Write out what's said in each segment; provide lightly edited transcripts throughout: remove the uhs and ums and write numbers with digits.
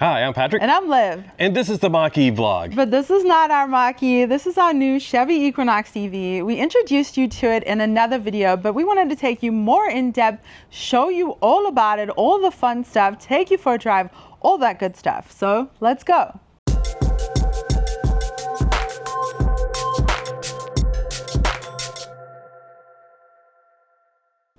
Hi, I'm Patrick. And I'm Liv. And this is the Mach-E vlog. But this is not our Mach-E. This is our new Chevy Equinox EV. We introduced you to it in another video, but we wanted to take you more in depth, show you all about it, all the fun stuff, take you for a drive, all that good stuff. So let's go.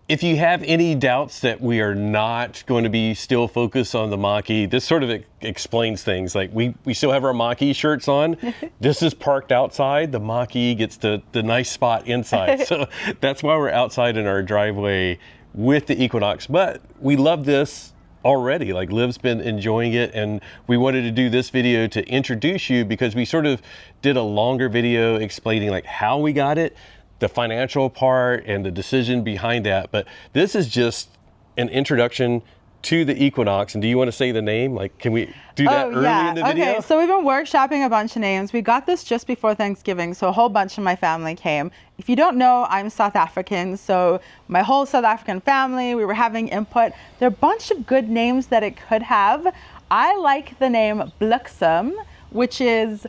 If you have any doubts that we are not going to be still focused on the Mach-E, this sort of explains things. Like we still have our Mach-E shirts on. This is parked outside. The Mach-E gets the nice spot inside. So that's why we're outside in our driveway with the Equinox. But we love this already. Like Liv's been enjoying it, and we wanted to do this video to introduce you because we sort of did a longer video explaining like how we got it, the financial part and the decision behind that. But this is just an introduction to the Equinox. And do you want to say the name? Like, can we do that early in the video? Okay, so we've been workshopping a bunch of names. We got this just before Thanksgiving, so a whole bunch of my family came. If you don't know, I'm South African, so my whole South African family, we were having input. There are a bunch of good names that it could have. I like the name Bliksem, which is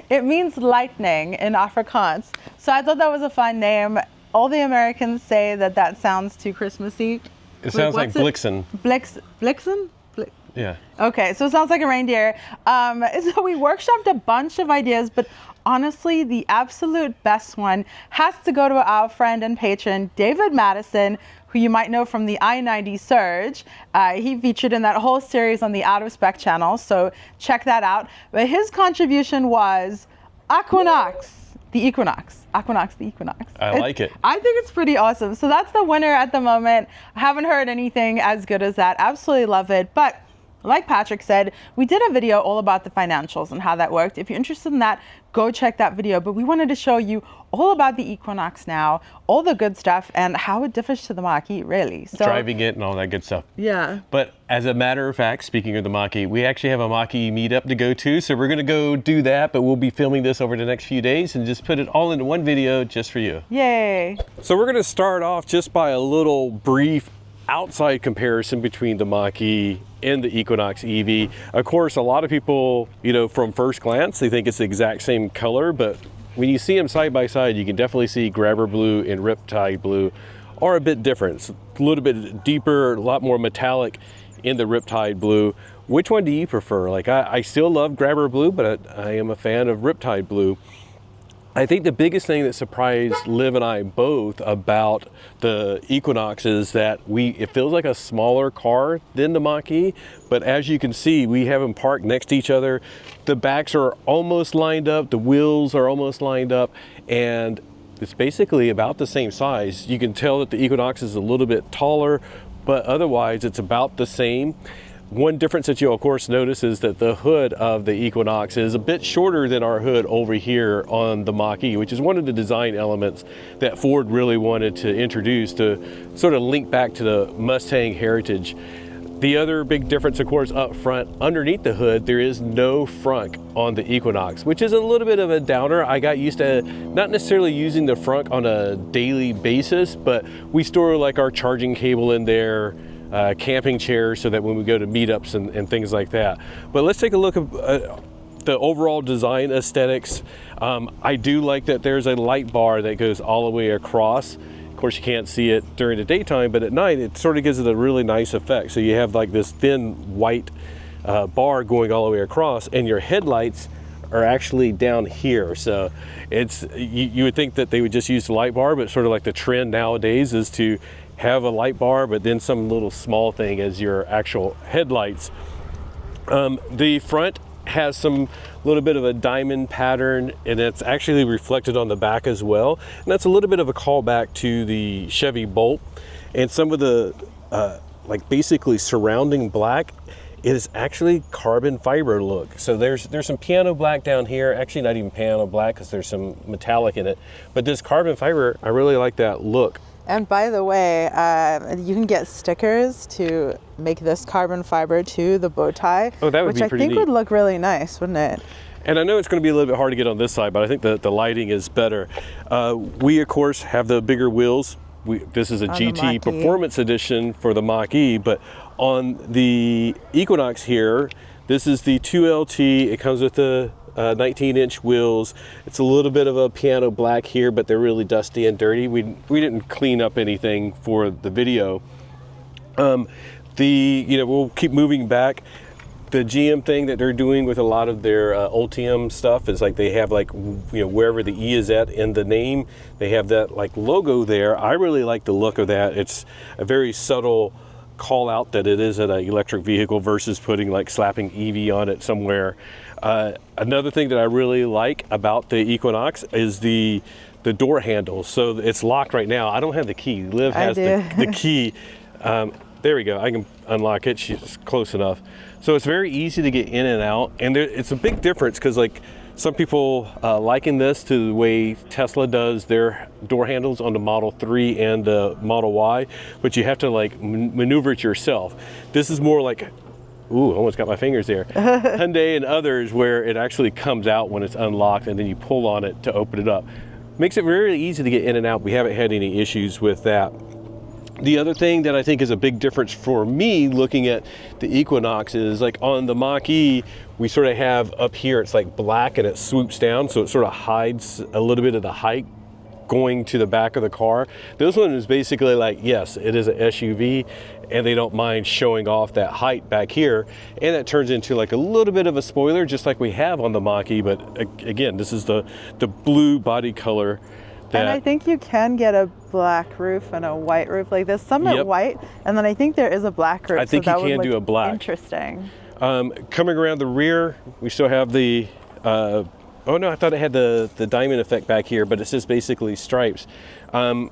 it means lightning in Afrikaans. So I thought that was a fun name. All the Americans say that that sounds too Christmassy. It sounds like Blitzen. Blitzen? Yeah. Okay, so it sounds like a reindeer. So we workshopped a bunch of ideas, but honestly, the absolute best one has to go to our friend and patron, David Madison, who you might know from the I-90 Surge. He featured in that whole series on the Out of Spec channel, so check that out. But his contribution was Equinox, the Equinox. Equinox, the Equinox. I like it. I think it's pretty awesome. So that's the winner at the moment. I haven't heard anything as good as that. Absolutely love it. But like Patrick said, we did a video all about the financials and how that worked. If you're interested in that, go check that video. But we wanted to show you all about the Equinox now, all the good stuff, and how it differs to the Mach-E, really. So, driving it and all that good stuff. Yeah. But as a matter of fact, speaking of the Mach-E, we actually have a Mach-E meetup to go to. So we're going to go do that, but we'll be filming this over the next few days and just put it all into one video just for you. Yay. So we're going to start off just by a little brief outside comparison between the Mach-E and the Equinox EV. Of course, a lot of people, from first glance, they think it's the exact same color, but when you see them side by side, you can definitely see grabber blue and riptide blue are a bit different. It's a little bit deeper, a lot more metallic in the riptide blue. Which one do you prefer? Like, I still love grabber blue, but I am a fan of riptide blue. I think the biggest thing that surprised Liv and I both about the Equinox is that it feels like a smaller car than the Mach-E, but as you can see, we have them parked next to each other. The backs are almost lined up, the wheels are almost lined up, and it's basically about the same size. You can tell that the Equinox is a little bit taller, but otherwise it's about the same. One difference that you'll of course notice is that the hood of the Equinox is a bit shorter than our hood over here on the Mach-E, which is one of the design elements that Ford really wanted to introduce to sort of link back to the Mustang heritage. The other big difference, of course, up front, underneath the hood, there is no frunk on the Equinox, which is a little bit of a downer. I got used to not necessarily using the frunk on a daily basis, but we store like our charging cable in there, camping chairs, so that when we go to meetups and things like that. But let's take a look at the overall design aesthetics. I do like that there's a light bar that goes all the way across. Of course, you can't see it during the daytime, but at night it sort of gives it a really nice effect. So you have like this thin white bar going all the way across, and your headlights are actually down here. So it's you would think that they would just use the light bar, but sort of like the trend nowadays is to have a light bar, but then some little small thing as your actual headlights. The front has some little bit of a diamond pattern, and it's actually reflected on the back as well. And that's a little bit of a callback to the Chevy Bolt, and some of the like basically surrounding black is actually carbon fiber look. So there's some piano black down here, actually not even piano black because there's some metallic in it, but this carbon fiber, I really like that look. And by the way, you can get stickers to make this carbon fiber to the bow tie, oh, that would which be pretty I think neat. would look really nice, wouldn't it? And I know it's going to be a little bit hard to get on this side, but I think the lighting is better. We, of course, have the bigger wheels this is a On the GT Mach-E. Performance Edition for the Mach-E, but on the Equinox here, this is the 2LT. It comes with the 19-inch wheels. It's a little bit of a piano black here, but they're really dusty and dirty. We didn't clean up anything for the video. We'll keep moving back. The GM thing that they're doing with a lot of their Ultium stuff is like they have like, wherever the E is at in the name, they have that like logo there. I really like the look of that. It's a very subtle call out that it is an electric vehicle versus slapping EV on it somewhere. Another thing that I really like about the Equinox is the door handle. So it's locked right now. I don't have the key. Liv has the key. There we go. I can unlock it. She's close enough. So it's very easy to get in and out. And it's a big difference because like some people liken this to the way Tesla does their door handles on the Model 3 and the Model Y, but you have to like maneuver it yourself. This is more like, ooh, almost got my fingers there. Hyundai and others where it actually comes out when it's unlocked and then you pull on it to open it up. Makes it very easy to get in and out. We haven't had any issues with that. The other thing that I think is a big difference for me looking at the Equinox is like on the Mach-E, we sort of have up here, it's like black and it swoops down, so it sort of hides a little bit of the height going to the back of the car. This one is basically like, yes, it is an SUV and they don't mind showing off that height back here. And that turns into like a little bit of a spoiler, just like we have on the Mach-E, but again, this is the blue body color. And I think you can get a black roof and a white roof. Like there's some at white, and then I think there is a black roof. I think you can do a black. Interesting. Coming around the rear, we still have the, oh no, I thought it had the diamond effect back here, but it's just basically stripes. The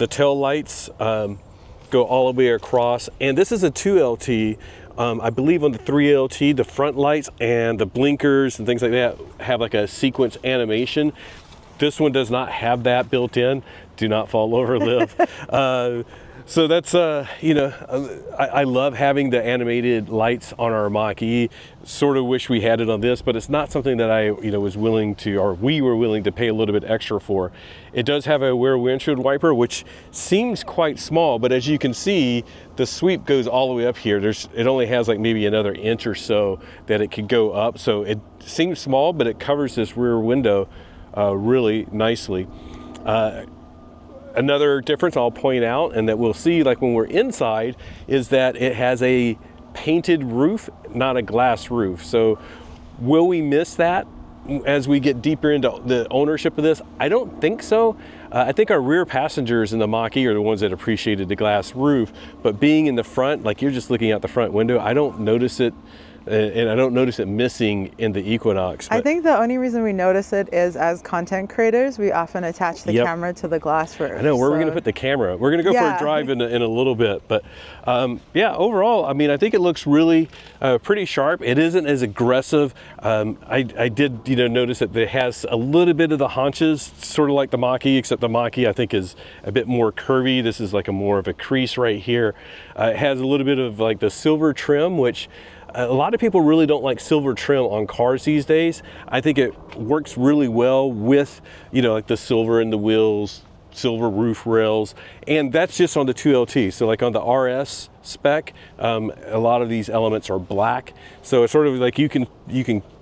tail lights go all the way across, and this is a 2LT. I believe on the 3LT, the front lights and the blinkers and things like that have like a sequence animation. This one does not have that built in. Do not fall over, Liv. So that's, I love having the animated lights on our Mach-E. Sort of wish we had it on this, but it's not something that I, was willing to, or we were willing to pay a little bit extra for. It does have a rear windshield wiper, which seems quite small, but as you can see, the sweep goes all the way up here. It only has like maybe another inch or so that it could go up. So it seems small, but it covers this rear window really nicely. Another difference I'll point out, and that we'll see like when we're inside, is that it has a painted roof, not a glass roof. So will we miss that as we get deeper into the ownership of this? I don't think so. I think our rear passengers in the Mach-E are the ones that appreciated the glass roof, but being in the front, like you're just looking out the front window, I don't notice it. And I don't notice it missing in the Equinox. I think the only reason we notice it is as content creators, we often attach the camera to the glass roof. I know, where are we going to put the camera? We're going to go for a drive in a little bit. But yeah, overall, I mean, I think it looks really pretty sharp. It isn't as aggressive. I did, notice that it has a little bit of the haunches, sort of like the Mach-E, except the Mach-E I think is a bit more curvy. This is like more of a crease right here. It has a little bit of like the silver trim, which a lot of people really don't like silver trim on cars these days. I think it works really well with, like the silver in the wheels, silver roof rails, and that's just on the 2LT. So like on the RS spec, a lot of these elements are black. So it's sort of like you can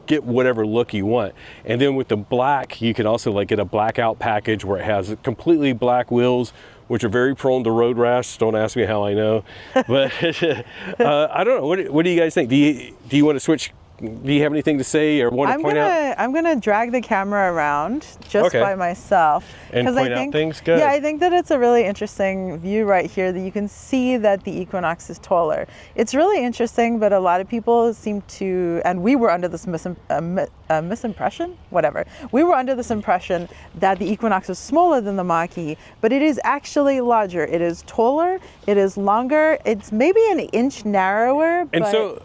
get whatever look you want. And then with the black, you can also like get a blackout package where it has completely black wheels, which are very prone to road rash. Don't ask me how I know, but I don't know. What do you guys think? Do you want to switch? Do you have anything to say or want to point out? I'm gonna drag the camera around just by myself and point out things. Good. Yeah, I think that it's a really interesting view right here that you can see that the Equinox is taller. It's really interesting, but a lot of people seem to, and we were under this misimpression, whatever. We were under this impression that the Equinox is smaller than the Mach-E, but it is actually larger. It is taller. It is longer. It's maybe an inch narrower. And so,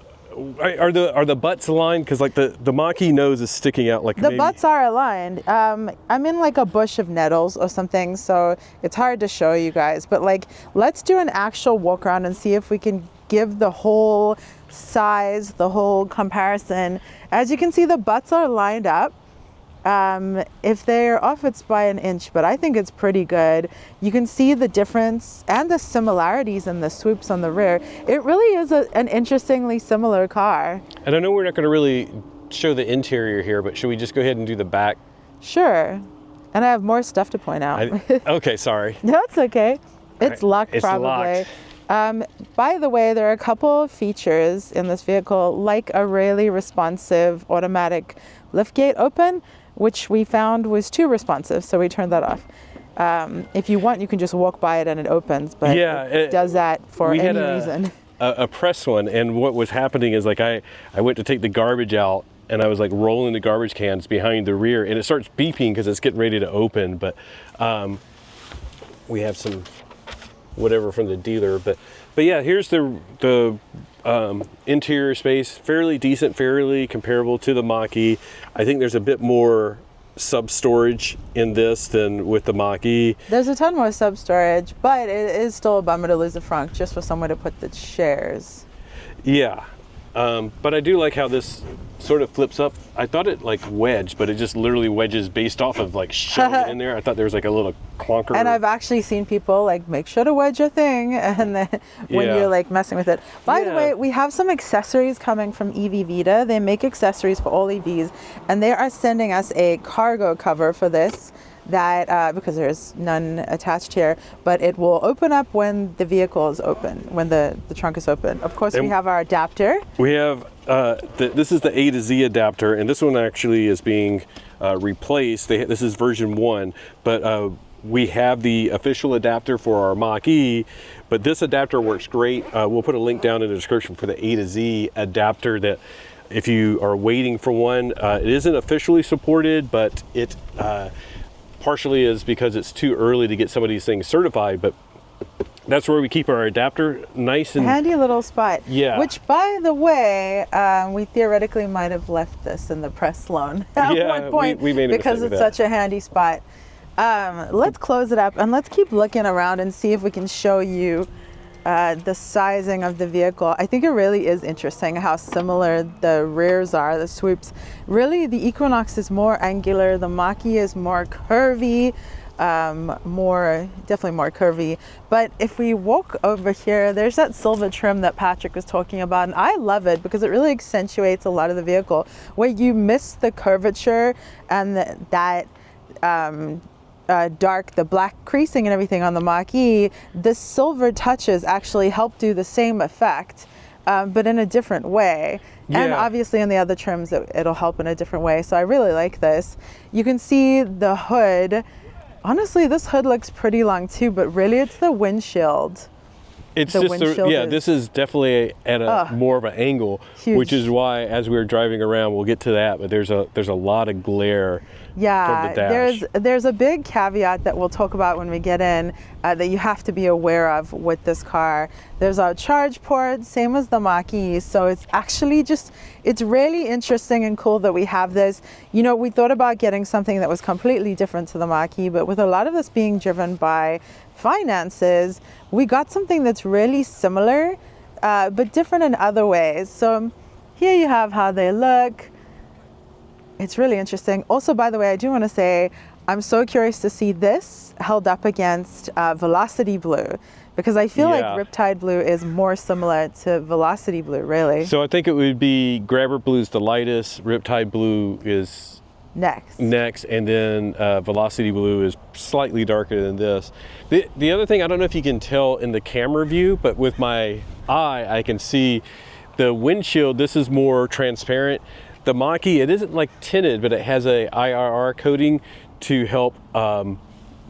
are the butts aligned? Because like the Mach-E nose is sticking out like the butts are aligned. I'm in like a bush of nettles or something, so it's hard to show you guys. But like, let's do an actual walk around and see if we can give the whole size, the whole comparison. As you can see, the butts are lined up. If they're off, it's by an inch, but I think it's pretty good. You can see the difference and the similarities in the swoops on the rear. It really is an interestingly similar car. And I know we're not going to really show the interior here, but should we just go ahead and do the back? Sure. And I have more stuff to point out. Okay, sorry. No, it's okay. It's Right. locked It's probably. locked. By the way, there are a couple of features in this vehicle, like a really responsive automatic liftgate open, which we found was too responsive, so we turned that off. If you want, you can just walk by it and it opens, but Yeah, it does that for any reason. A press one, and what was happening is like I went to take the garbage out, and I was like rolling the garbage cans behind the rear, and it starts beeping because it's getting ready to open. But we have some whatever from the dealer, but yeah, here's the interior space, fairly decent, fairly comparable to the Mach-E. I think there's a bit more sub storage in this than with the Mach-E. There's a ton more sub storage, but it is still a bummer to lose the front just for somewhere to put the chairs. Yeah, but I do like how this sort of flips up. I thought it like wedged, but it just literally wedges based off of like shoving it in there. I thought there was like a little clunker. And I've actually seen people like make sure to wedge your thing and then when Yeah. you're like messing with it. By the Yeah. way, we have some accessories coming from EV Vita. They make accessories for all EVs, and they are sending us a cargo cover for this that because there's none attached here, but it will open up when the vehicle is open, when the trunk is open. Of course, we And- have our adapter. We have, this is the A to Z adapter, and this one actually is being replaced. This is version 1, but we have the official adapter for our Mach-E, but this adapter works great. We'll put a link down in the description for the A to Z adapter that if you are waiting for one, it isn't officially supported, but it partially is because it's too early to get some of these things certified, but that's where we keep our adapter nice and Handy little spot. Yeah. Which, by the way, we theoretically might have left this in the press loan at Yeah, one point we made a because mistake it's with such a handy spot. Let's close it up and let's keep looking around and see if we can show you the sizing of the vehicle. I think it really is interesting how similar the rears are, the swoops. Really, the Equinox is more angular, the Mach-E is more curvy. Definitely more curvy. But if we walk over here, there's that silver trim that Patrick was talking about, and I love it because it really accentuates a lot of the vehicle. Where you miss the curvature and that the black creasing and everything on the Mach-E, the silver touches actually help do the same effect, but in a different way. And Yeah. obviously in the other trims, it'll help in a different way. So I really like this. You can see the hood. Honestly, this hood looks pretty long too, but really it's the windshield. It's The just windshield is- this is definitely at a more of an angle, Huge. which is why as we were driving around, we'll get to that, but there's a lot of glare Yeah, from the dash. there's a big caveat that we'll talk about when we get in that you have to be aware of with this car. There's a charge port, same as the Mach-E, so it's actually it's really interesting and cool that we have this. You know, we thought about getting something that was completely different to the Mach-E, but with a lot of this being driven by finances, we got something that's really similar, but different in other ways. So here you have how they look. It's really interesting. Also, by the way, I do want to say, I'm so curious to see this held up against Velocity Blue, because I feel like Yeah. Riptide Blue is more similar to Velocity Blue, really. So I think it would be Grabber Blue's the lightest, Riptide Blue is next, and then Velocity Blue is slightly darker than this. The other thing, I don't know if you can tell in the camera view, but with my eye, I can see the windshield. This is more transparent. The Mach-E, it isn't like tinted, but it has a IRR coating to help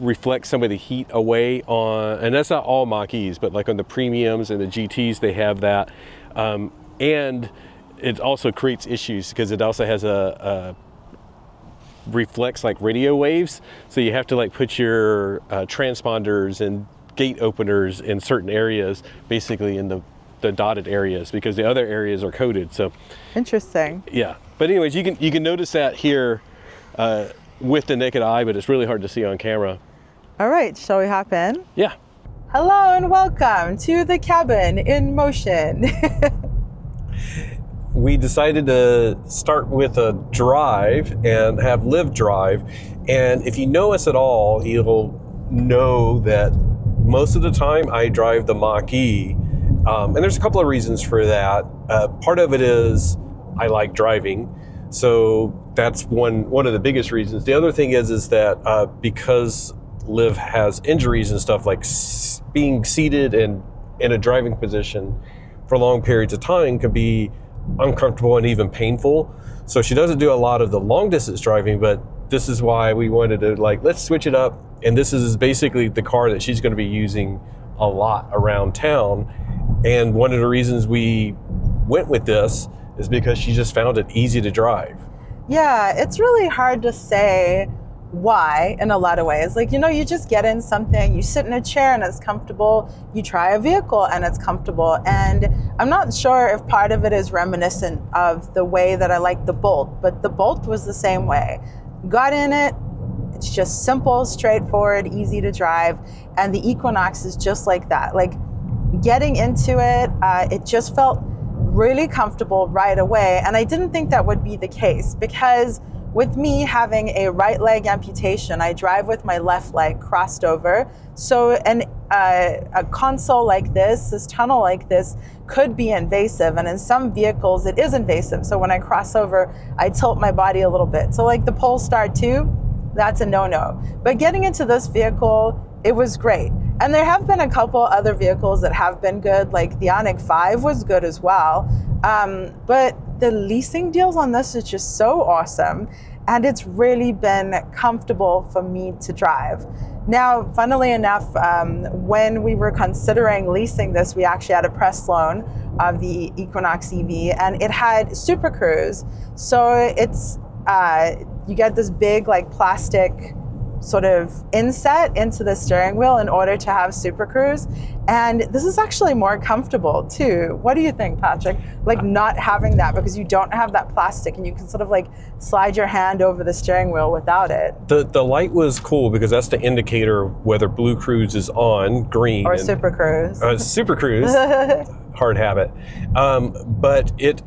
reflect some of the heat away on, and that's not all Mach-E's, but like on the premiums and the GTs, they have that. And it also creates issues because it also has a reflects like radio waves, so you have to like put your transponders and gate openers in certain areas, basically in the dotted areas, because the other areas are coated. So Interesting. yeah, but anyways, you can notice that here with the naked eye, but it's really hard to see on camera. All right, shall we hop in? Yeah. Hello and welcome to the cabin in motion. we decided to start with a drive and have Liv drive. And if you know us at all, you'll know that most of the time I drive the Mach-E. And there's a couple of reasons for that. Part of it is I like driving. So that's one of the biggest reasons. The other thing is that because Liv has injuries and stuff, like being seated and in a driving position for long periods of time can be uncomfortable and even painful. So she doesn't do a lot of the long distance driving, but this is why we wanted to let's switch it up. And this is basically the car that she's going to be using a lot around town. And one of the reasons we went with this is because she just found it easy to drive. Yeah, it's really hard to say why in a lot of ways. You just get in something, you sit in a chair and it's comfortable, you try a vehicle and it's comfortable. And I'm not sure if part of it is reminiscent of the way that I like the Bolt, but the Bolt was the same way. Got in it, it's just simple, straightforward, easy to drive. And the Equinox is just like that. Getting into it, it just felt really comfortable right away. And I didn't think that would be the case because with me having a right leg amputation, I drive with my left leg crossed over. So a console like this tunnel like this could be invasive. And in some vehicles, it is invasive. So when I cross over, I tilt my body a little bit. So the Polestar 2, that's a no-no. But getting into this vehicle, it was great. And there have been a couple other vehicles that have been good, like the Ioniq 5 was good as well. But the leasing deals on this is just so awesome. And it's really been comfortable for me to drive. Now, funnily enough, when we were considering leasing this, we actually had a press loan of the Equinox EV, and it had Super Cruise. So it's, you get this big plastic sort of inset into the steering wheel in order to have Super Cruise. And this is actually more comfortable too. What do you think, Patrick? Not having that, because you don't have that plastic and you can sort of slide your hand over the steering wheel without it. The light was cool because that's the indicator whether Blue Cruise is on, green. Or Super Cruise. Super Cruise, hard habit. But it,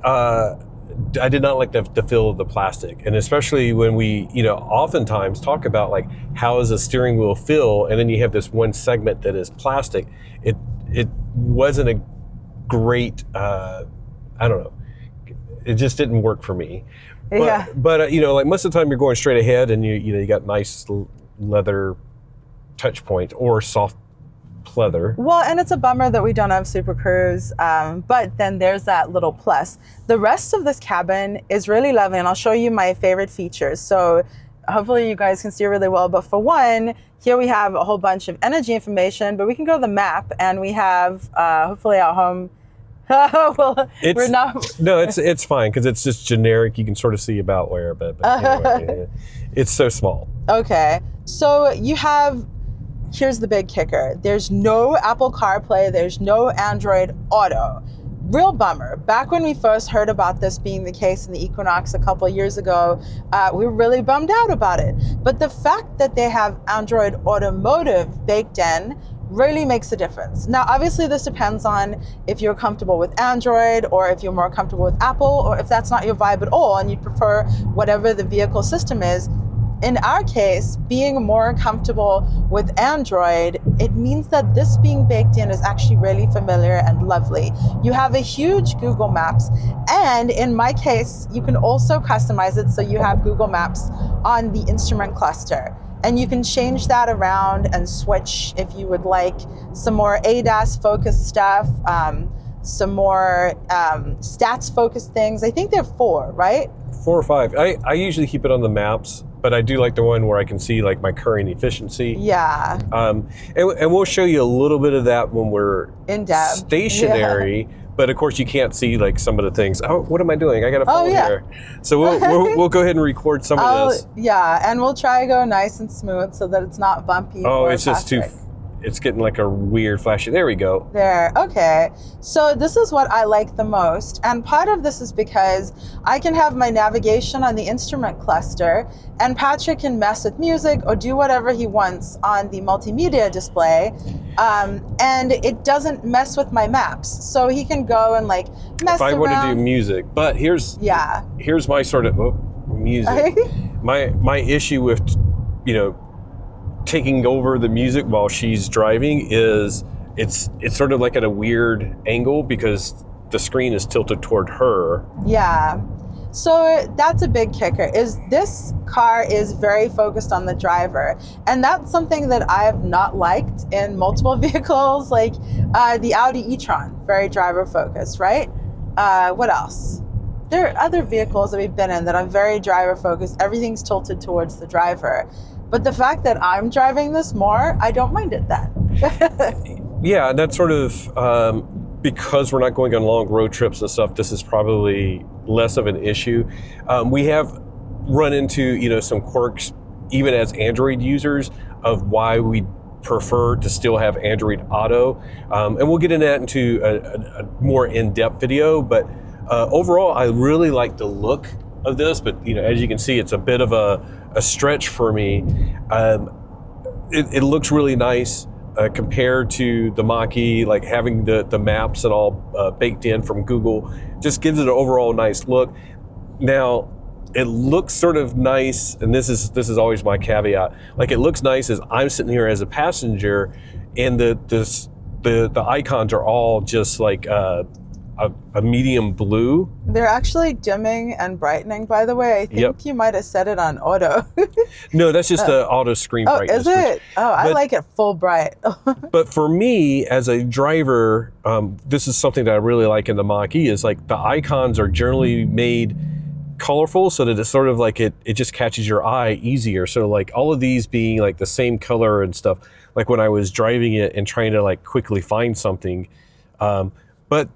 I did not like the feel of the plastic, and especially when we, oftentimes talk about how does a steering wheel feel, and then you have this one segment that is plastic. It wasn't a great, I don't know. It just didn't work for me. But, yeah. But most of the time you're going straight ahead, and you got nice leather touch points or soft leather. Well, and it's a bummer that we don't have Super Cruise, but then there's that little plus. The rest of this cabin is really lovely, and I'll show you my favorite features. So hopefully you guys can see really well, but for one, here we have a whole bunch of energy information, but we can go to the map, and we have hopefully our home. Well, we're not. No, it's fine because it's just generic. You can sort of see about where, but anyway, it's so small. Okay, so you have. Here's the big kicker. There's no Apple CarPlay. There's no Android Auto. Real bummer. Back when we first heard about this being the case in the Equinox a couple of years ago, we were really bummed out about it. But the fact that they have Android Automotive baked in really makes a difference. Now, obviously, this depends on if you're comfortable with Android or if you're more comfortable with Apple, or if that's not your vibe at all and you prefer whatever the vehicle system is. In our case, being more comfortable with Android, it means that this being baked in is actually really familiar and lovely. You have a huge Google Maps, and in my case, you can also customize it so you have Google Maps on the instrument cluster. And you can change that around and switch if you would like some more ADAS focused stuff, some more stats focused things. I think there are 4, right? 4 or 5. I usually keep it on the maps, but I do like the one where I can see my current efficiency. Yeah. And we'll show you a little bit of that when we're in depth. Stationary. Yeah. But of course you can't see some of the things. Oh, what am I doing? I got to phone here. So we'll go ahead and record some of this. Yeah, and we'll try to go nice and smooth so that it's not bumpy. Oh, it's just too. It's getting a weird flashy. There we go. There, okay. So this is what I like the most. And part of this is because I can have my navigation on the instrument cluster, and Patrick can mess with music or do whatever he wants on the multimedia display. And it doesn't mess with my maps. So he can go and like mess around. If I want to do music, but here's my sort of music. my issue with, taking over the music while she's driving is it's sort of like at a weird angle because the screen is tilted toward her. Yeah. So that's a big kicker, is this car is very focused on the driver. And that's something that I have not liked in multiple vehicles, like the Audi e-tron, very driver focused, right? What else? There are other vehicles that we've been in that are very driver focused. Everything's tilted towards the driver. But the fact that I'm driving this more, I don't mind it then. Yeah, that's sort of, because we're not going on long road trips and stuff, this is probably less of an issue. We have run into, some quirks, even as Android users, of why we prefer to still have Android Auto. And we'll get into that into a more in-depth video, but overall, I really like the look of this, but as you can see, it's a bit of a stretch for me. It looks really nice. Compared to the Mach-E, like having the maps and all baked in from Google, just gives it an overall nice look. Now, it looks sort of nice, and this is always my caveat. Like, it looks nice as I'm sitting here as a passenger, and the icons are all just like a medium blue. They're actually dimming and brightening, by the way. I think you might have set it on auto. No, that's just the auto screen brightness. Is it? I like it full bright. But for me, as a driver, this is something that I really like in the Mach-E, is like the icons are generally made colorful so that it's sort of like it just catches your eye easier. So like all of these being like the same color and stuff, like when I was driving it and trying to like quickly find something. But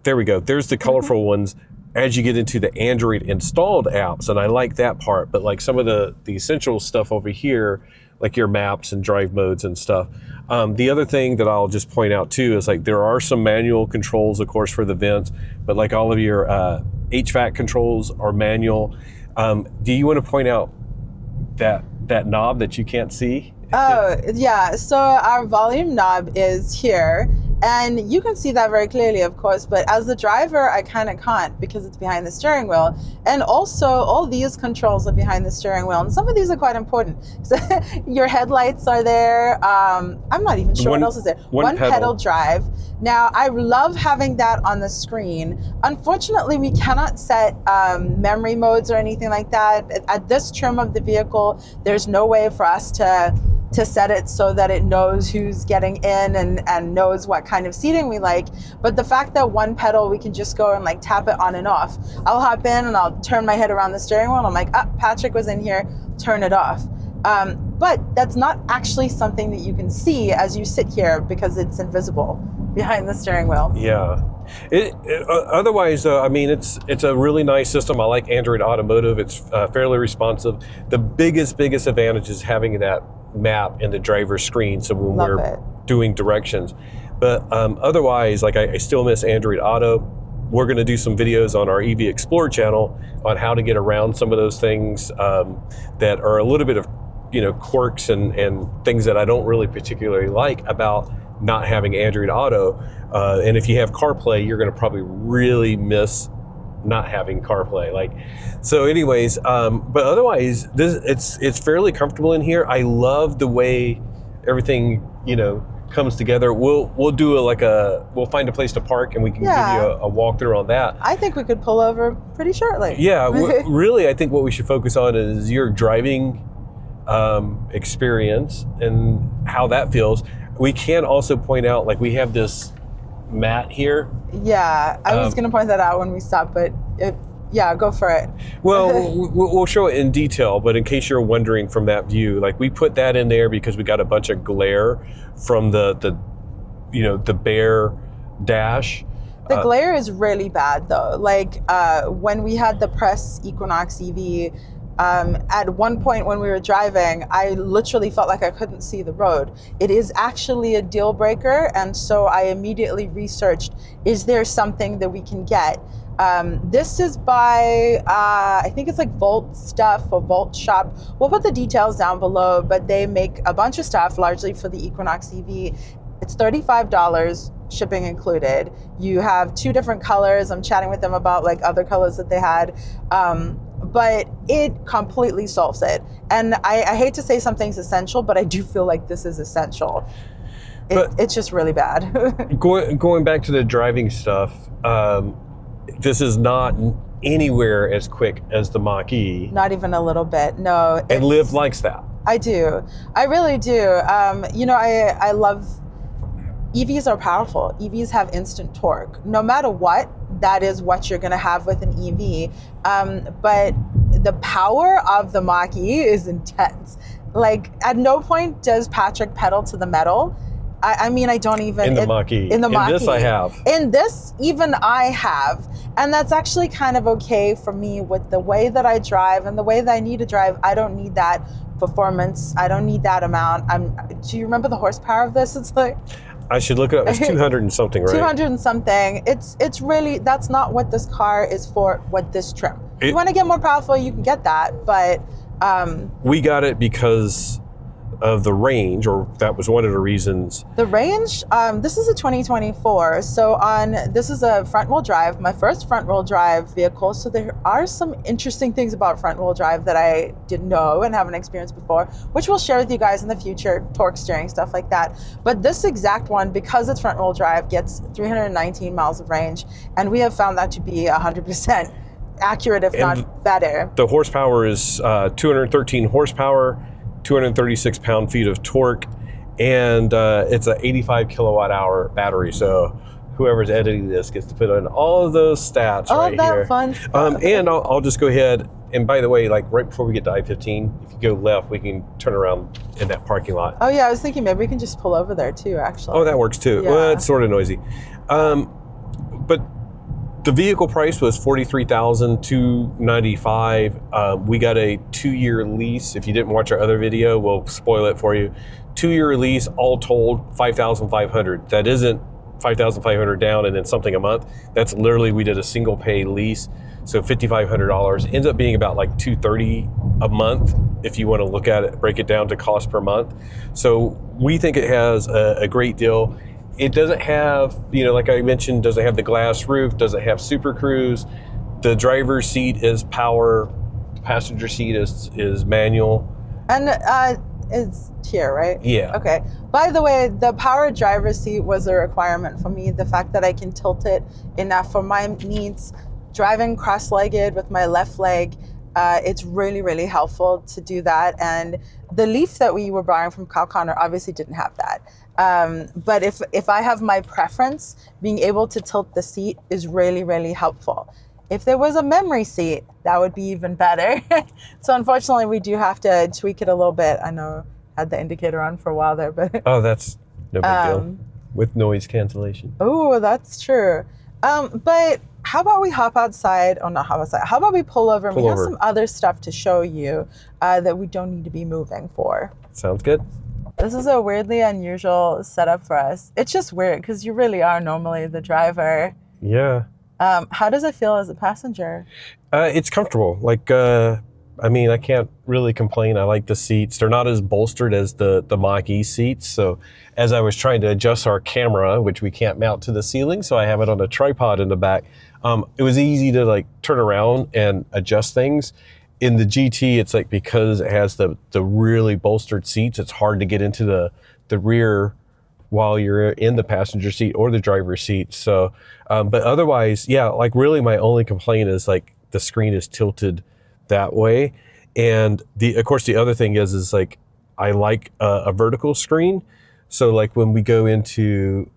there we go. There's the colorful ones as you get into the Android installed apps, and I like that part. But like some of the essential stuff over here, like your maps and drive modes and stuff. The other thing that I'll just point out too is like there are some manual controls, of course, for the vents, but like all of your HVAC controls are manual. Do you want to point out that knob that you can't see? Oh, yeah. So our volume knob is here. And you can see that very clearly, of course, but as the driver, I kind of can't because it's behind the steering wheel. And also, all these controls are behind the steering wheel. And some of these are quite important. So your headlights are there. I'm not even sure what else is there. One pedal drive. Now, I love having that on the screen. Unfortunately, we cannot set memory modes or anything like that. At this trim of the vehicle, there's no way for us to set it so that it knows who's getting in and knows what kind of seating we like. But the fact that one pedal, we can just go and like tap it on and off. I'll hop in and I'll turn my head around the steering wheel and I'm like, Patrick was in here, turn it off. But that's not actually something that you can see as you sit here because it's invisible behind the steering wheel. Yeah. Otherwise, I mean, it's a really nice system. I like Android Automotive. It's fairly responsive. The biggest advantage is having that map in the driver's screen, so when we're doing directions. But otherwise, like I still miss Android Auto. We're going to do some videos on our EV Explorer channel on how to get around some of those things that are a little bit of quirks and things that I don't really particularly like about not having Android Auto. And if you have CarPlay, you're going to probably really miss not having CarPlay. So anyways, but otherwise, it's fairly comfortable in here. I love the way everything comes together. We'll do we'll find a place to park and we can give you a walkthrough on that. I think we could pull over pretty shortly. Yeah, really, I think what we should focus on is your driving experience and how that feels. We can also point out, like, we have this mat here. Yeah, I was going to point that out when we stop, but go for it. Well, we'll show it in detail, but in case you're wondering from that view, like, we put that in there because we got a bunch of glare from the bare dash. The glare is really bad though. Like when we had the press Equinox EV, at one point when we were driving, I literally felt like I couldn't see the road. It is actually a deal breaker, and so I immediately researched, is there something that we can get? This is by, I think it's like Volt stuff or Volt shop. We'll put the details down below, but they make a bunch of stuff largely for the Equinox EV. It's $35, shipping included. You have 2 different colors. I'm chatting with them about like other colors that they had. But it completely solves it. And I hate to say something's essential, but I do feel like this is essential. It's just really bad. Going back to the driving stuff, this is not anywhere as quick as the Mach-E. Not even a little bit, no. And Liv likes that. I do. I really do. You know, I love, EVs are powerful. EVs have instant torque. No matter what, that is what you're going to have with an EV. But the power of the Mach-E is intense. Like, at no point does Patrick pedal to the metal. I mean, I don't even... In the Mach-E. In the Mach-E. In this I have. In this, even I have. And that's actually kind of okay for me with the way that I drive and the way that I need to drive. I don't need that performance. I don't need that amount. Do you remember the horsepower of this? It's like... I should look it up. It's 200 and something, right? 200 and something. It's really, that's not what this car is for, what this trim. If you want to get more powerful, you can get that, but... we got it because of the range, or that was one of the reasons. The range, this is a 2024, so this is a front-wheel drive, my first front-wheel drive vehicle, so there are some interesting things about front-wheel drive that I didn't know and haven't experienced before, which we'll share with you guys in the future, torque steering, stuff like that. But this exact one, because it's front-wheel drive, gets 319 miles of range, and we have found that to be 100% accurate, if not better. The horsepower is 213 horsepower, 236 pound-feet of torque, and it's an 85 kilowatt hour battery. So whoever's editing this gets to put in all of those stats right here. All that fun stuff. And I'll just go ahead, and by the way, like right before we get to I-15, if you go left, we can turn around in that parking lot. Oh yeah, I was thinking maybe we can just pull over there too, actually. Oh, that works too. Yeah. Well, it's sort of noisy. But the vehicle price was $43,295. We got a 2-year lease. If you didn't watch our other video, we'll spoil it for you. 2-year lease, all told, $5,500. That isn't $5,500 down and then something a month. That's literally, we did a single pay lease. So $5,500 ends up being about like $230 a month if you want to look at it, break it down to cost per month. So we think it has a great deal. It doesn't have, you know, like I mentioned, doesn't have the glass roof, doesn't have Super Cruise. The driver's seat is power, the passenger seat is manual. And it's here, right? Yeah. Okay. By the way, the power driver's seat was a requirement for me. The fact that I can tilt it enough for my needs, driving cross-legged with my left leg, it's really, really helpful to do that. And the Leaf that we were borrowing from Kyle Connor obviously didn't have that. But if I have my preference, being able to tilt the seat is really, really helpful. If there was a memory seat, that would be even better. So unfortunately, we do have to tweak it a little bit. I know I had the indicator on for a while there, but... Oh, that's no big deal. With noise cancellation. Oh, that's true. But how about we hop outside? Oh, not hop outside. How about we pull over and we have some other stuff to show you that we don't need to be moving for. Sounds good. This is a weirdly unusual setup for us. It's just weird because you really are normally the driver. Yeah. How does it feel as a passenger? It's comfortable. Like, I mean, I can't really complain. I like the seats. They're not as bolstered as the Mach-E seats. So as I was trying to adjust our camera, which we can't mount to the ceiling, so I have it on a tripod in the back, it was easy to like turn around and adjust things. In the GT, it's like, because it has the really bolstered seats, it's hard to get into the rear while you're in the passenger seat or the driver's seat. So, but otherwise, yeah, like really my only complaint is like the screen is tilted that way. And of course, the other thing is like, I like a vertical screen. So like when we go into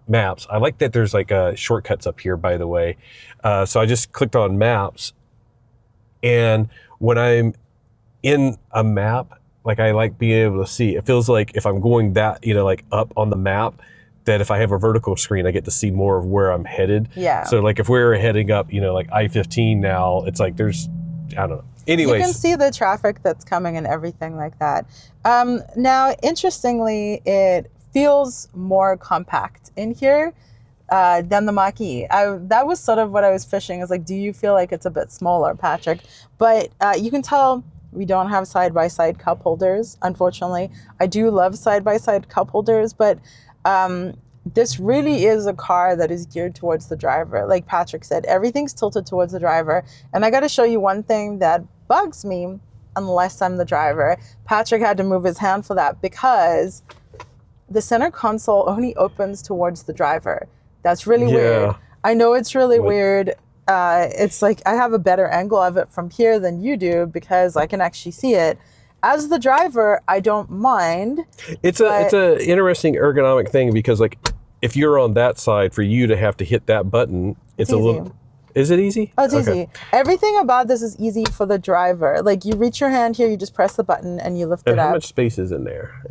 maps, I like that there's like shortcuts up here, by the way. So I just clicked on maps, and when I'm in a map, like I like being able to see, it feels like if I'm going that, you know, like up on the map, that if I have a vertical screen, I get to see more of where I'm headed. Yeah. So like if we're heading up, you know, like I-15 now, it's like there's, I don't know. Anyways. You can see the traffic that's coming and everything like that. Now, interestingly, it feels more compact in here than the Mach-E. That was sort of what I was fishing, is like, do you feel like it's a bit smaller, Patrick? But you can tell we don't have side-by-side cup holders, unfortunately. I do love side-by-side cup holders, but This really is a car that is geared towards the driver. Like Patrick said, everything's tilted towards the driver. And I got to show you one thing that bugs me unless I'm the driver. Patrick had to move his hand for that because the center console only opens towards the driver. That's really weird. I know it's really weird. It's like I have a better angle of it from here than you do because I can actually see it. As the driver, I don't mind. It's a interesting ergonomic thing because like if you're on that side, for you to have to hit that button, it's a little. Is it easy? Oh, it's easy. Everything about this is easy for the driver. Like you reach your hand here, you just press the button and you lift it up. How much space is in there?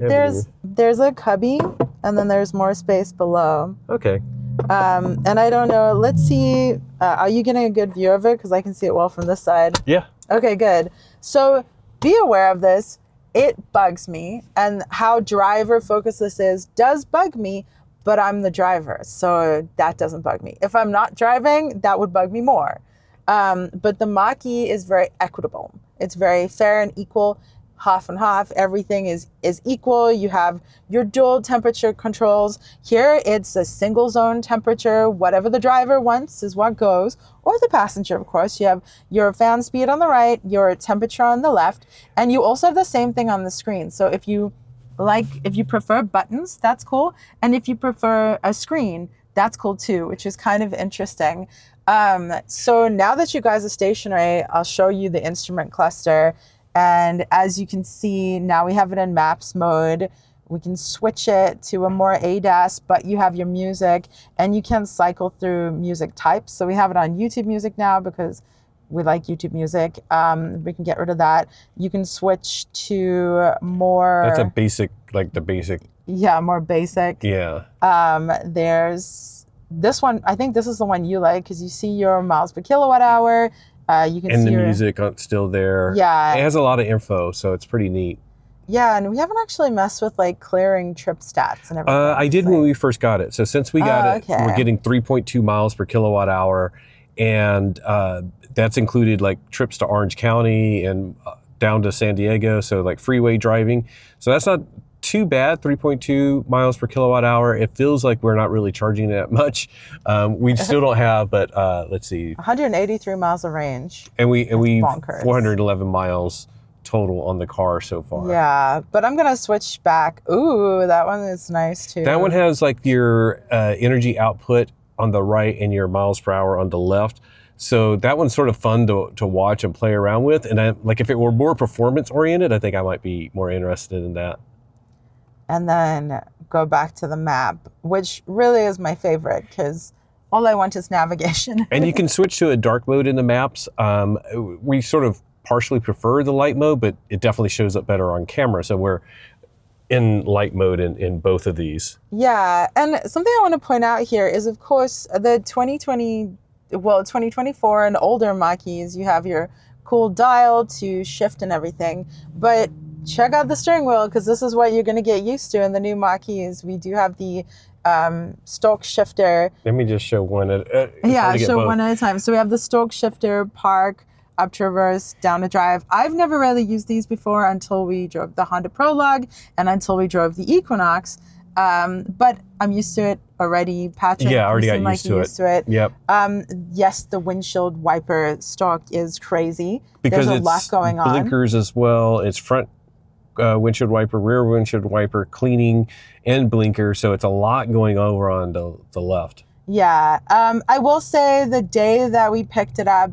There's a cubby and then there's more space below. Okay. And I don't know. Let's see. Are you getting a good view of it? Because I can see it well from this side. Yeah. Okay, good. So be aware of this. It bugs me. And how driver focused this is does bug me, but I'm the driver. So that doesn't bug me. If I'm not driving, that would bug me more. But the Mach-E is very equitable. It's very fair and equal. Half and half, everything is equal. You have your dual temperature controls. Here it's a single zone temperature. Whatever the driver wants is what goes, or the passenger, of course. You have your fan speed on the right, your temperature on the left, and you also have the same thing on the screen. So if you prefer buttons, that's cool. And if you prefer a screen, that's cool too, which is kind of interesting. So now that you guys are stationary, I'll show you the instrument cluster. And as you can see, now we have it in maps mode. We can switch it to a more ADAS, but you have your music and you can cycle through music types. So we have it on YouTube music now because we like YouTube music. We can get rid of that. You can switch to more... That's a basic, like the basic. Yeah, more basic. Yeah. There's this one. I think this is the one you like because you see your miles per kilowatt hour. You can see the music still there. Yeah. It has a lot of info, so it's pretty neat. Yeah, and we haven't actually messed with like clearing trip stats and everything. I did when we first got it. So since we got it, we're getting 3.2 miles per kilowatt hour, and that's included like trips to Orange County and down to San Diego, so like freeway driving. So that's not too bad, 3.2 miles per kilowatt hour. It feels like we're not really charging that much. We still don't have, but let's see. 183 miles of range. And we bonkers. 411 miles total on the car so far. Yeah, but I'm gonna switch back. Ooh, that one is nice too. That one has like your energy output on the right and your miles per hour on the left. So that one's sort of fun to watch and play around with. And like if it were more performance oriented, I think I might be more interested in that. And then go back to the map, which really is my favorite because all I want is navigation. And you can switch to a dark mode in the maps. We sort of partially prefer the light mode, but it definitely shows up better on camera. So we're in light mode in both of these. Yeah, and something I want to point out here is, of course, the 2024 and older Mach-E's, you have your cool dial to shift and everything. But check out the steering wheel because this is what you're going to get used to in the new Mach-E's. We do have the stalk shifter. Let me just show one at one at a time. So we have the stalk shifter, park, up to reverse, down to drive. I've never really used these before until we drove the Honda Prologue and until we drove the Equinox. But I'm used to it already. Patrick, yeah, I already got used to it. Yep. Yes, the windshield wiper stalk is crazy. Because there's a lot going on. Blinkers as well. It's front windshield wiper, rear windshield wiper, cleaning, and blinker. So it's a lot going over on the left. Yeah. I will say the day that we picked it up,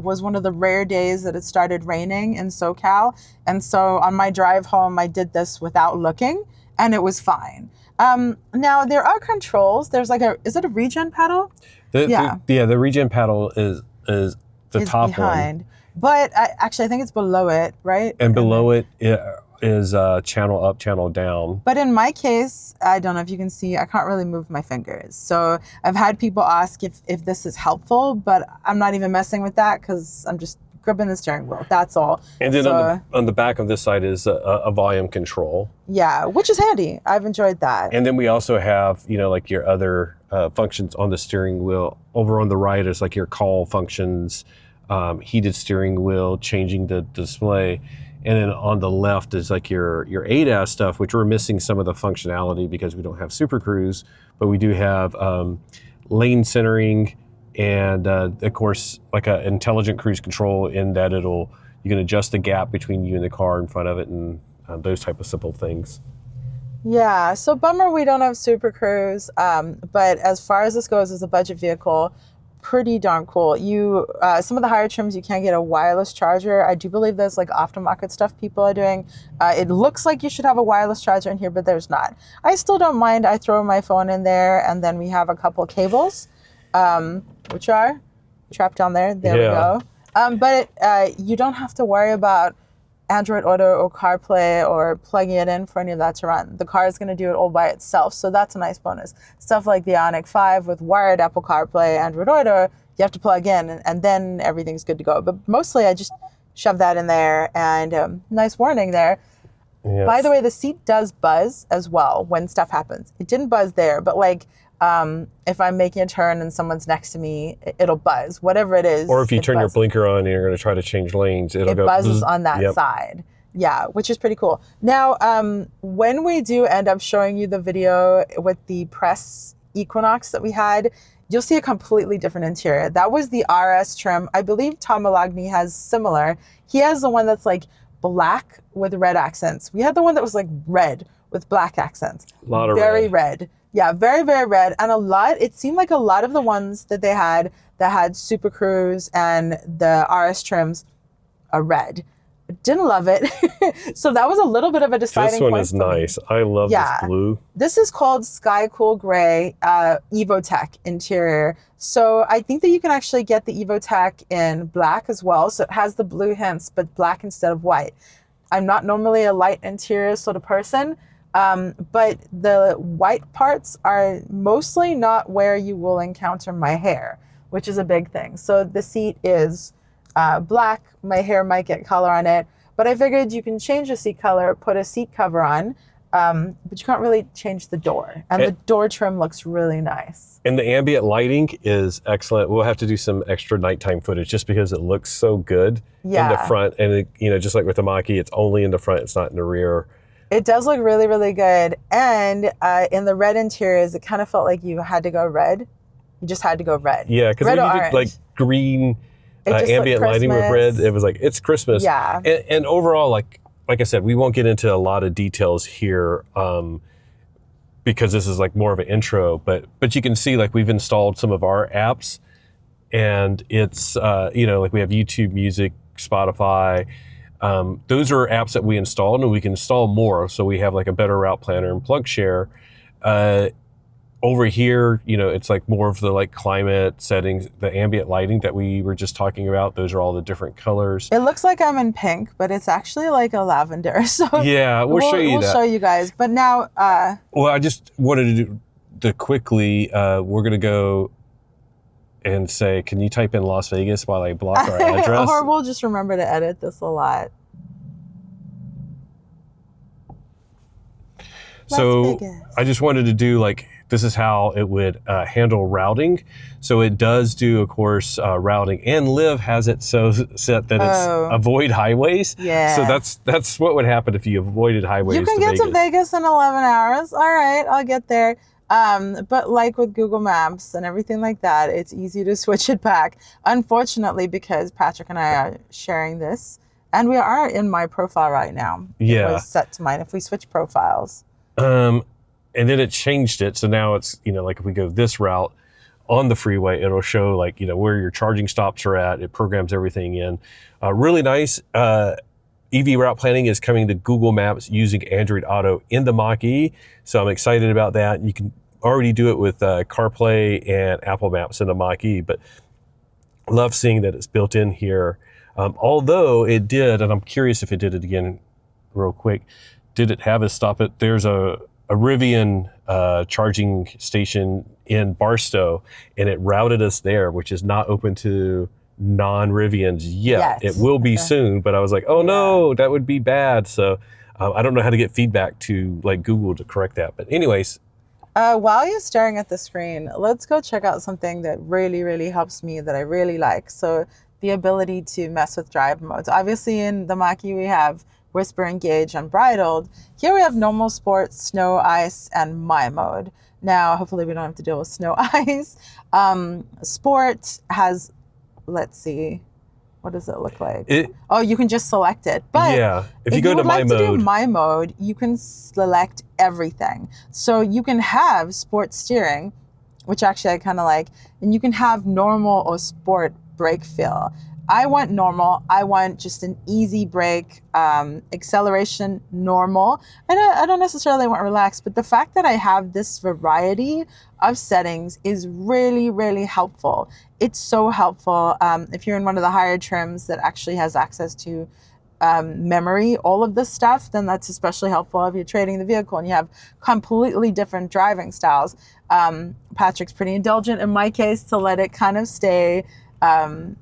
was one of the rare days that it started raining in SoCal. And so on my drive home, I did this without looking, and it was fine. Now, there are controls. There's like is it a regen pedal? The regen pedal is the top behind. one. But I think it's below it, right? And below it is channel up, channel down. But in my case, I don't know if you can see, I can't really move my fingers. So I've had people ask if this is helpful, but I'm not even messing with that because I'm just gripping the steering wheel. That's all. And then on the back of this side is a volume control. Yeah, which is handy. I've enjoyed that. And then we also have, like your other functions on the steering wheel. Over on the right is like your call functions, heated steering wheel, changing the display. And then on the left is like your ADAS stuff, which we're missing some of the functionality because we don't have Super Cruise, but we do have lane centering and of course like an intelligent cruise control in that you can adjust the gap between you and the car in front of it and those type of simple things. Yeah, so bummer we don't have Super Cruise, but as far as this goes as a budget vehicle, pretty darn cool. Some of the higher trims you can't get a wireless charger. I do believe there's like aftermarket stuff people are doing. It looks like you should have a wireless charger in here, but there's not. I still don't mind. I throw my phone in there, and then we have a couple cables, which are trapped down there. There we go. But you don't have to worry about Android Auto or CarPlay or plugging it in for any of that to run. The car is going to do it all by itself, so that's a nice bonus. Stuff like the Ioniq 5 with wired Apple CarPlay, Android Auto, you have to plug in, and then everything's good to go. But mostly I just shove that in there, and nice warning there. Yes. By the way, the seat does buzz as well when stuff happens. It didn't buzz there, but like if I'm making a turn and someone's next to me, it'll buzz, whatever it is. Or if you turn your blinker on and you're going to try to change lanes, it buzzes on that side. Yeah, which is pretty cool. Now, when we do end up showing you the video with the press Equinox that we had, you'll see a completely different interior. That was the RS trim. I believe Tom Malagny has similar. He has the one that's like black with red accents. We had the one that was like red with black accents. A lot of very red. Yeah, very, very red. And it seemed like a lot of the ones that they had that had Super Cruise and the RS trims are red. Didn't love it. So that was a little bit of a deciding point. This one is nice. I love this blue. This is called Sky Cool Gray Evotech interior. So I think that you can actually get the Evotech in black as well. So it has the blue hints, but black instead of white. I'm not normally a light interior sort of person. But the white parts are mostly not where you will encounter my hair, which is a big thing. So the seat is black. My hair might get color on it, but I figured you can change the seat color, put a seat cover on, but you can't really change the door. And the door trim looks really nice. And the ambient lighting is excellent. We'll have to do some extra nighttime footage just because it looks so good in the front. And just like with the Mach-E, it's only in the front, it's not in the rear. It does look really, really good. And in the red interiors, it kind of felt like you had to go red. You just had to go red. Yeah, because when you did like green ambient lighting with red, it was like, it's Christmas. Yeah. And overall, like I said, we won't get into a lot of details here because this is like more of an intro, but you can see like we've installed some of our apps and it's, like we have YouTube Music, Spotify. Those are apps that we installed and we can install more. So we have like a better route planner and plug share. Over here, it's like more of the like climate settings, the ambient lighting that we were just talking about. Those are all the different colors. It looks like I'm in pink, but it's actually like a lavender. So yeah, we'll show you that. We'll show you guys. But now, well, I just wanted to do the quickly, we're going to go and say, can you type in Las Vegas while I block our address? Or we'll just remember to edit this a lot. So I just wanted to do like, this is how it would handle routing. So it does do, of course, routing, and Liv has it so set that it's avoid highways. Yeah. So that's what would happen if you avoided highways. You can get to Vegas in 11 hours. All right, I'll get there. But like with Google Maps and everything like that, it's easy to switch it back. Unfortunately, because Patrick and I are sharing this, and we are in my profile right now. Yeah. It was set to mine if we switch profiles. And then it changed it. So now it's, like if we go this route on the freeway, it'll show like, where your charging stops are at. It programs everything in. Really nice. EV route planning is coming to Google Maps using Android Auto in the Mach-E. So I'm excited about that. You can already do it with CarPlay and Apple Maps in the Mach-E, but love seeing that it's built in here. Although it did, and I'm curious if it did it again real quick, did it have us stop it? There's a Rivian charging station in Barstow, and it routed us there, which is not open to non-Rivians yet. It will be soon, but I was like, oh no, that would be bad. So I don't know how to get feedback to like Google to correct that. But anyways. While you're staring at the screen, let's go check out something that really, really helps me that I really like. So the ability to mess with drive modes. Obviously in the Mach-E we have Whisper, Engage, Unbridled. Here we have normal, sport, snow, ice, and my mode. Now, hopefully we don't have to deal with snow, ice. Sport has, let's see, what does it look like? Oh, you can just select it. But yeah, if you go would to my like mode, to do my mode, you can select everything. So you can have sport steering, which actually I kind of like, and you can have normal or sport brake feel. I want normal. I want just an easy brake, acceleration normal. And I don't necessarily want relaxed, but the fact that I have this variety of settings is really, really helpful. It's so helpful if you're in one of the higher trims that actually has access to memory, all of this stuff, then that's especially helpful if you're trading the vehicle and you have completely different driving styles. Patrick's pretty indulgent in my case to let it kind of stay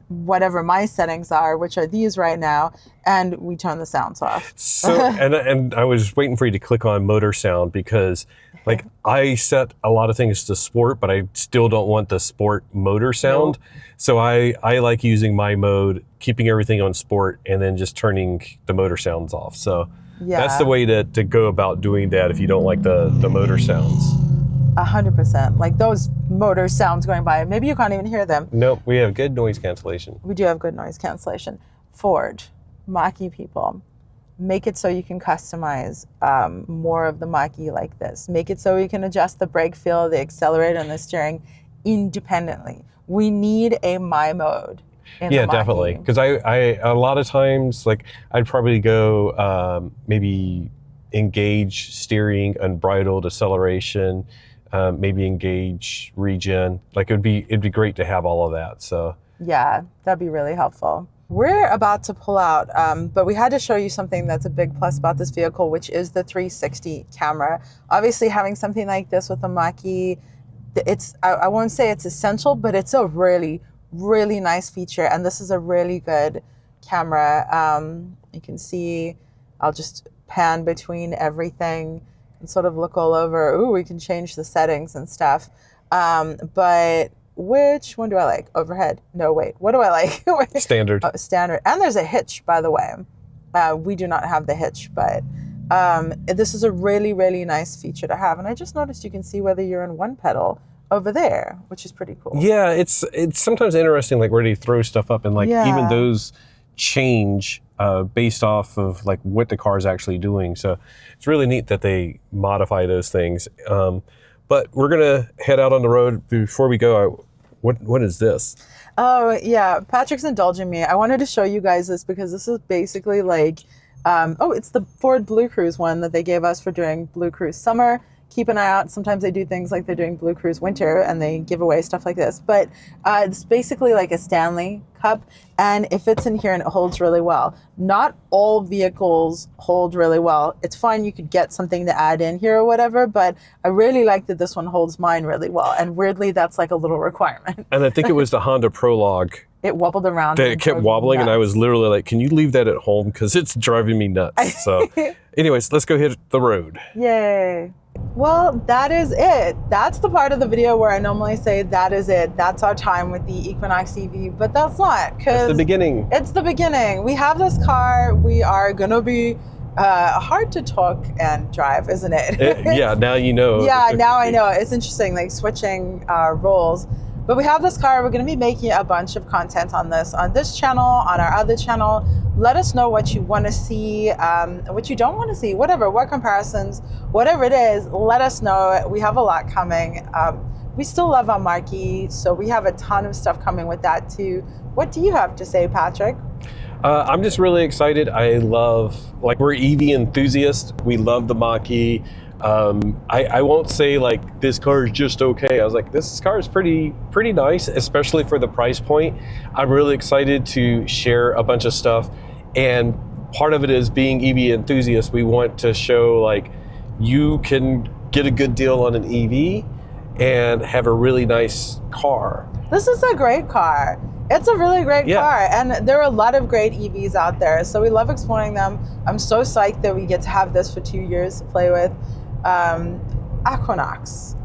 whatever my settings are, which are these right now, and we turn the sounds off. So, and I was waiting for you to click on motor sound because like I set a lot of things to sport, but I still don't want the sport motor sound. Nope. So I like using my mode, keeping everything on sport, and then just turning the motor sounds off. So yeah, that's the way to go about doing that if you don't like the motor sounds. 100%. Like those motor sounds going by, maybe you can't even hear them. Nope, we have good noise cancellation. We do have good noise cancellation. Ford, Mach-E people, make it so you can customize more of the Mach-E like this. Make it so you can adjust the brake feel, the accelerator, and the steering independently. We need a my mode. Yeah, definitely. Because I a lot of times, like I'd probably go maybe engage steering, unbridled acceleration, maybe engage regen. Like it'd be great to have all of that. So yeah, that'd be really helpful. We're about to pull out, but we had to show you something that's a big plus about this vehicle, which is the 360 camera. Obviously, having something like this with a Mach-E, I won't say it's essential, but it's a really, really nice feature. And this is a really good camera. You can see, I'll just pan between everything and sort of look all over. Ooh, we can change the settings and stuff. But which one do I like? Overhead? No, wait. What do I like? Standard. Oh, standard. And there's a hitch, by the way. We do not have the hitch, but this is a really, really nice feature to have. And I just noticed you can see whether you're in one pedal over there, which is pretty cool. Yeah, it's sometimes interesting, like where do you throw stuff up, and like even those change based off of like what the car is actually doing. So it's really neat that they modify those things. But we're gonna head out on the road. Before we go, what is this? Oh yeah, Patrick's indulging me. I wanted to show you guys this because this is basically like, it's the Ford Blue Cruise one that they gave us for doing Blue Cruise Summer. Keep an eye out. Sometimes they do things like they're doing Blue Cruise Winter and they give away stuff like this. But it's basically like a Stanley cup, and it fits in here and it holds really well. Not all vehicles hold really well. It's fine, you could get something to add in here or whatever, but I really like that this one holds mine really well. And weirdly, that's like a little requirement. And I think it was the Honda Prologue. It wobbled around. It kept wobbling, and I was literally like, can you leave that at home? Because it's driving me nuts. So anyways, let's go hit the road. Yay. Well, that is it. That's the part of the video where I normally say that is it. That's our time with the Equinox EV, but that's not, because it's the beginning. It's the beginning. We have this car. We are going to be hard to talk and drive, isn't it? Yeah, now you know. Yeah, now I know. It's interesting, like switching roles. But we have this car. We're going to be making a bunch of content on this channel, on our other channel. Let us know what you want to see, what you don't want to see, whatever, what comparisons, whatever it is, let us know. We have a lot coming. We still love our Mach-E, so we have a ton of stuff coming with that too. What do you have to say, Patrick? I'm just really excited. I love, like, we're EV enthusiasts. We love the Mach-E. I won't say like this car is just okay. I was like, this car is pretty nice, especially for the price point. I'm really excited to share a bunch of stuff, and part of it is being EV enthusiasts. We want to show like you can get a good deal on an EV and have a really nice car. This is a great car. It's a really great car, and there are a lot of great EVs out there, so we love exploring them. I'm so psyched that we get to have this for 2 years to play with. Equinox.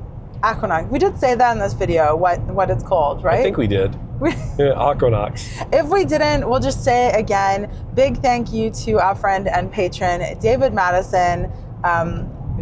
We did say that in this video, what it's called, right? I think we did. Equinox. If we didn't, we'll just say again, big thank you to our friend and patron, David Madison,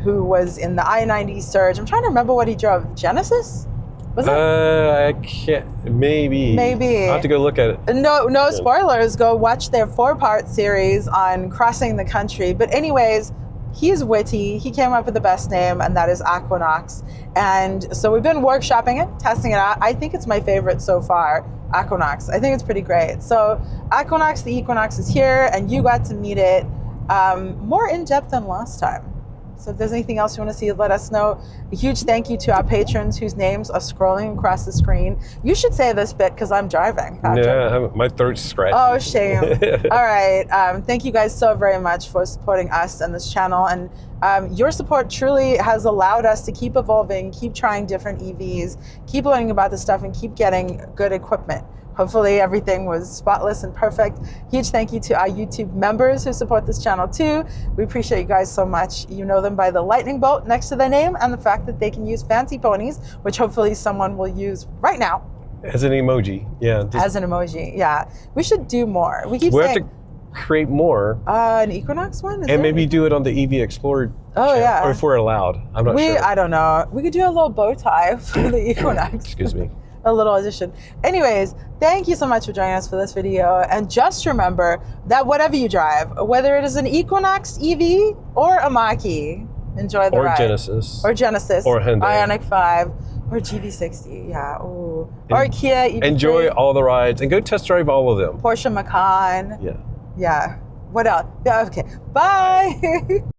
who was in the I-90 surge. I'm trying to remember what he drove. Genesis? Was it? I can't, maybe. Maybe. I'll have to go look at it. No spoilers. Go watch their 4-part series on crossing the country. But anyways, he's witty. He came up with the best name, and that is Equinox. And so we've been workshopping it, testing it out. I think it's my favorite so far, Equinox. I think it's pretty great. So Equinox, the Equinox is here, and you got to meet it more in depth than last time. So if there's anything else you want to see, let us know. A huge thank you to our patrons whose names are scrolling across the screen. You should say this bit because I'm driving, Patrick. Yeah, my throat's scratchy. Oh, shame. All right. Thank you guys so very much for supporting us and this channel. And your support truly has allowed us to keep evolving, keep trying different EVs, keep learning about this stuff, and keep getting good equipment. Hopefully everything was spotless and perfect. Huge thank you to our YouTube members who support this channel too. We appreciate you guys so much. You know them by the lightning bolt next to their name and the fact that they can use fancy ponies, which hopefully someone will use right now. As an emoji, yeah. As an emoji, yeah. We should do more. We keep saying... have to create more. An Equinox one? And maybe do it on the EV Explorer channel, yeah. or if we're allowed. I'm not sure. I don't know. We could do a little bow tie for the Equinox. Excuse me. A little addition. Anyways, thank you so much for joining us for this video. And just remember that whatever you drive, whether it is an Equinox EV or a Mach-E, enjoy the ride. Or Genesis. Or Hyundai. Ioniq 5. Or GV60. Yeah. Ooh. Or Kia EV3. Enjoy all the rides and go test drive all of them. Porsche Macan. Yeah. Yeah. What else? Yeah, okay. Bye.